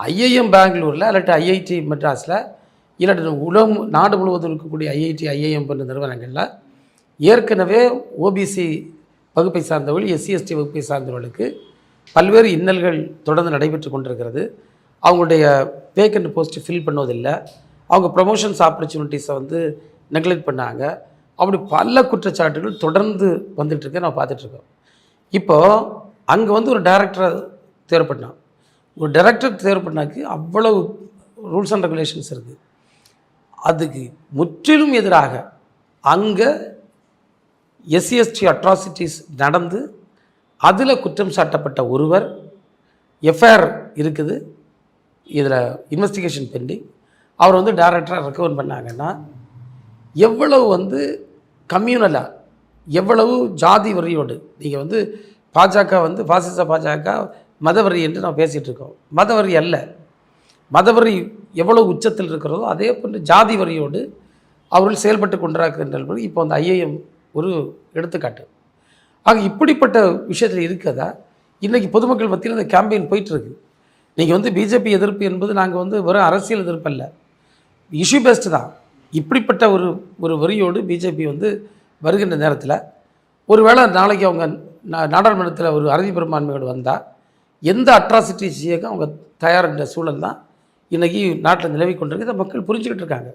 IIM பெங்களூரில் இல்லாட்டி IIT மெட்ராஸில் இல்லாட்டி உலகம் நாடு முழுவதும் இருக்கக்கூடிய ஐஐடி ஐஐஎம் போன்ற நிறுவனங்களில் ஏற்கனவே ஓபிசி வகுப்பை சார்ந்தவர்கள் எஸ்சி எஸ்டி வகுப்பை சார்ந்தவர்களுக்கு பல்வேறு இன்னல்கள் தொடர்ந்து நடைபெற்று கொண்டிருக்கிறது. அவங்களுடைய வேக்கண்ட் போஸ்ட்டு ஃபில் பண்ணுவதில்லை, அவங்க ப்ரமோஷன்ஸ் ஆப்பர்ச்சுனிட்டிஸை நெக்லெக்ட் பண்ணாங்க. அப்படி பல குற்றச்சாட்டுகள் தொடர்ந்து வந்துட்டுருக்கு, நான் பார்த்துட்ருக்கோம். இப்போது அங்கே ஒரு டைரக்டரை தேர்வு பண்ணான். ஒரு டைரக்டர் தேர்வு பண்ணாக்கு அவ்வளவு ரூல்ஸ் அண்ட் ரெகுலேஷன்ஸ் இருக்குது. அதுக்கு முற்றிலும் எதிராக அங்கே எஸ்சிஎஸ்டி அட்ராசிட்டிஸ் நடந்து அதில் குற்றம் சாட்டப்பட்ட ஒருவர் எஃப்ஐஆர் இருக்குது, இதில் இன்வெஸ்டிகேஷன் பெண்டிங். அவர் டைரக்டராக ரெக்கமெண்ட் பண்ணாங்கன்னா எவ்வளவு கம்யூனலாக, எவ்வளவு ஜாதி வரியோடு நீங்கள் பாஜக பாசிச பாஜக மதவரி என்று நாம் பேசிகிட்டு இருக்கோம். மதவரி அல்ல, மதவரி எவ்வளோ உச்சத்தில் இருக்கிறதோ அதே போன்று ஜாதி வரியோடு அவர்கள் செயல்பட்டு கொண்டிருக்கின்றனர். இப்போ ஐஏஎம் ஒரு எடுத்துக்காட்டு. ஆக இப்படிப்பட்ட விஷயத்தில் இருக்கிறதா இன்றைக்கி பொதுமக்கள் மத்தியில் இந்த கேம்பெயின் போயிட்டுருக்கு. நீங்கள் பிஜேபி எதிர்ப்பு என்பது நாங்கள் வெறும் அரசியல் எதிர்ப்பு அல்ல, இஷ்யூ பேஸ்டு தான். இப்படிப்பட்ட ஒரு வரியோடு பிஜேபி வருகின்ற நேரத்தில் ஒருவேளை நாளைக்கு அவங்க நாடாளுமன்றத்தில் ஒரு அறுதி பெரும்பான்மையோடு வந்தால் எந்த அட்ராசிட்டிஸ் செய்ய அவங்க தயார் என்ற சூழல் தான் இன்றைக்கி நாட்டில் நிலவி கொண்டிருக்கு. இதை மக்கள் புரிஞ்சுக்கிட்டு இருக்காங்க.